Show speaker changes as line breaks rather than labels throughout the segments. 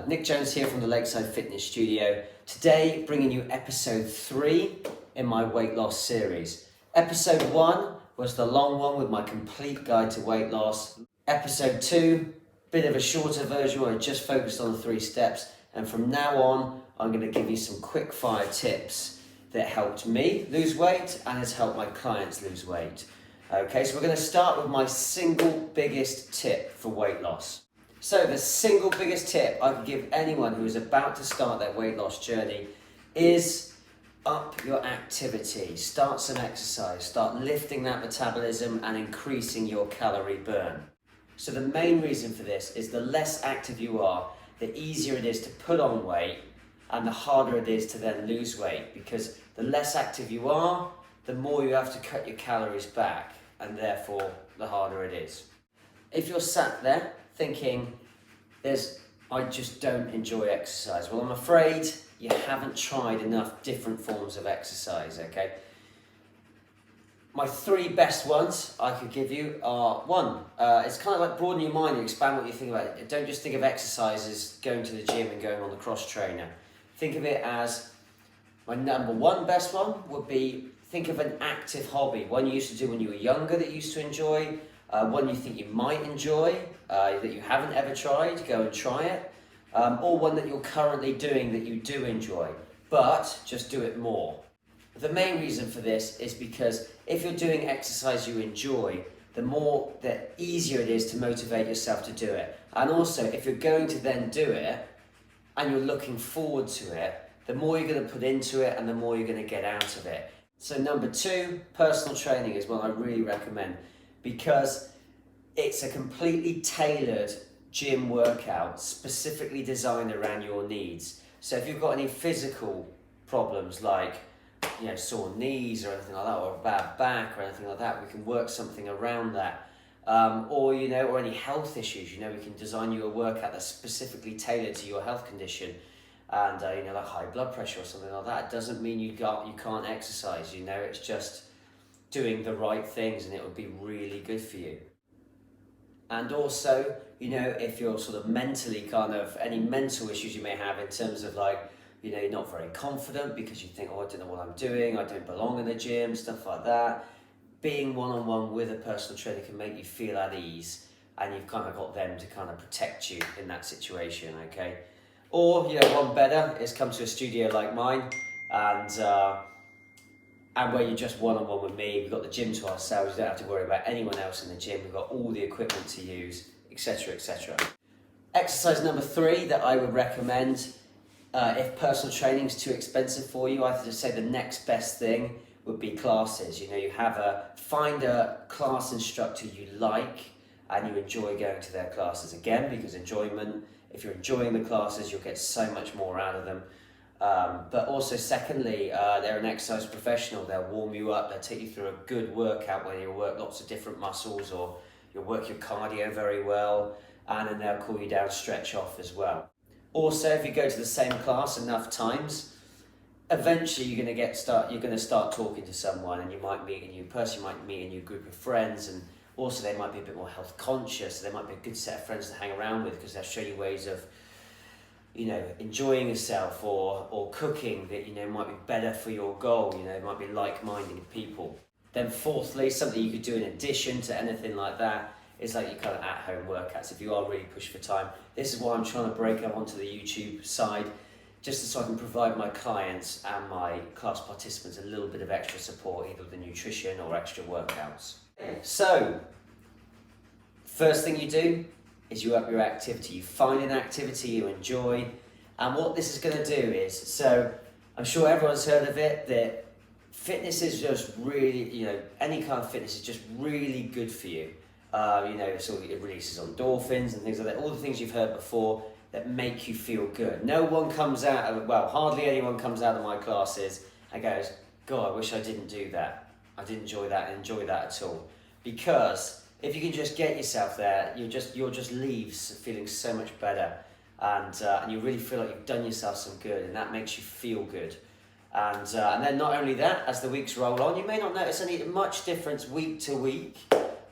Nick Jones here from the Lakeside Fitness Studio. Today, bringing you episode 3 in my weight loss series. Episode 1 was the long one with my complete guide to weight loss. Episode 2, bit of a shorter version where I just focused on the 3 steps. And from now on, I'm going to give you some quick fire tips that helped me lose weight and has helped my clients lose weight. Okay, so we're going to start with my single biggest tip for weight loss. So the single biggest tip I could give anyone who is about to start their weight loss journey is up your activity. Start some exercise, start lifting that metabolism and increasing your calorie burn. So the main reason for this is the less active you are, the easier it is to put on weight and the harder it is to then lose weight, because the less active you are, the more you have to cut your calories back, and therefore the harder it is. If you're sat there thinking, I just don't enjoy exercise, well, I'm afraid you haven't tried enough different forms of exercise, okay? My 3 best ones I could give you are, 1, it's kind of like broaden your mind and expand what you think about it. Don't just think of exercise as going to the gym and going on the cross trainer. Think of it as, my number 1 best one would be, think of an active hobby, one you used to do when you were younger that you used to enjoy, one you think you might enjoy, that you haven't ever tried, go and try it, or one that you're currently doing that you do enjoy, but just do it more. The main reason for this is because if you're doing exercise you enjoy, the easier it is to motivate yourself to do it. And also, if you're going to then do it, and you're looking forward to it, the more you're going to put into it and the more you're going to get out of it. So number 2, personal training is one I really recommend, because it's a completely tailored gym workout specifically designed around your needs. So if you've got any physical problems like sore knees or anything like that, or a bad back or anything like that, we can work something around that. Or any health issues, we can design you a workout that's specifically tailored to your health condition. And like high blood pressure or something like that, it doesn't mean you can't exercise. It's just doing the right things, and it would be really good for you. And also, if you're sort of mentally any mental issues you may have in terms of you're not very confident because you think, I don't know what I'm doing, I don't belong in the gym, stuff like that. Being one-on-one with a personal trainer can make you feel at ease, and you've kind of got them to kind of protect you in that situation, okay? Or, one better is come to a studio like mine, and where you're just one-on-one with me. We've got the gym to ourselves, you don't have to worry about anyone else in the gym, we've got all the equipment to use, etc, etc. Exercise number 3 that I would recommend, if personal training is too expensive for you, I have to say the next best thing would be classes. Find a class instructor you like and you enjoy going to their classes. Again, because if you're enjoying the classes, you'll get so much more out of them. But also secondly, they're an exercise professional. They'll warm you up, they'll take you through a good workout where you'll work lots of different muscles, or you'll work your cardio very well, and then they'll cool you down, stretch off as well. Also, if you go to the same class enough times, eventually you're going to start talking to someone, and you might meet a new person, you might meet a new group of friends, and also they might be a bit more health conscious. They might be a good set of friends to hang around with, because they'll show you ways of enjoying yourself or cooking that might be better for your goal. It might be like-minded people. Then fourthly, something you could do in addition to anything like that is your kind of at-home workouts if you are really pushed for time. This is why I'm trying to break up onto the YouTube side, just so I can provide my clients and my class participants a little bit of extra support, either with the nutrition or extra workouts. So, first thing you do is you up your activity. You find an activity you enjoy, and what this is going to do is, so I'm sure everyone's heard of it, that fitness is just really, any kind of fitness is just really good for you. It releases endorphins and things like that, all the things you've heard before that make you feel good. Hardly anyone comes out of my classes and goes, God, I wish I didn't do that. I didn't enjoy that at all. Because if you can just get yourself there, you'll just leave feeling so much better, and you really feel like you've done yourself some good, and that makes you feel good. And then not only that, as the weeks roll on, you may not notice any much difference week to week,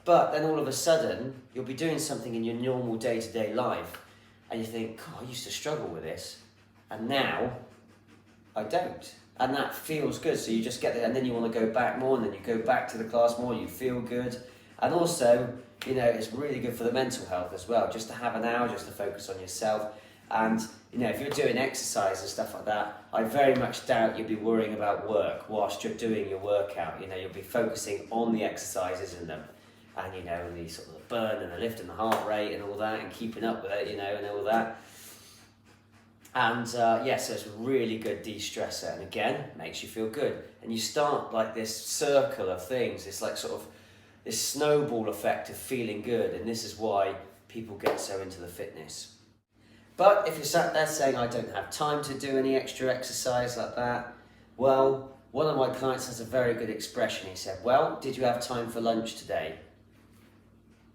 but then all of a sudden you'll be doing something in your normal day-to-day life and you think, God, I used to struggle with this, and now I don't. And that feels good, so you just get there, and then you want to go back more, and then you go back to the class more, you feel good. And also, you know, it's really good for the mental health as well, just to have an hour just to focus on yourself. And, you know, if you're doing exercise and stuff like that, I very much doubt you'll be worrying about work whilst you're doing your workout. You know, you'll be focusing on the exercises in them. And, you know, the sort of the burn and the lift and the heart rate and all that, and keeping up with it, you know, and all that. And yeah, so it's a really good de-stressor, and again, makes you feel good. And you start like this circle of things. It's like sort of this snowball effect of feeling good, and this is why people get so into the fitness. But if you're sat there saying, I don't have time to do any extra exercise like that, well, one of my clients has a very good expression. He said, well, did you have time for lunch today?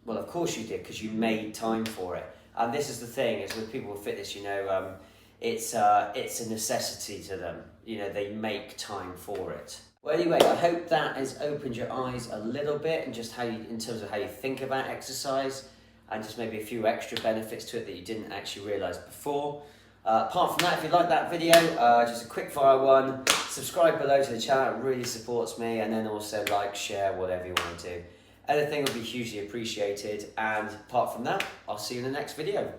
Well, of course you did, because you made time for it. And this is the thing, is with people with fitness, you know, it's a necessity to them. You know, they make time for it. Well, anyway, I hope that has opened your eyes a little bit, and just how you, in terms of how you think about exercise, and just maybe a few extra benefits to it that you didn't actually realise before. Apart from that, if you like that video, just a quick fire one, subscribe below to the channel, it really supports me, and then also like, share, whatever you want to do. Anything would be hugely appreciated, and apart from that, I'll see you in the next video.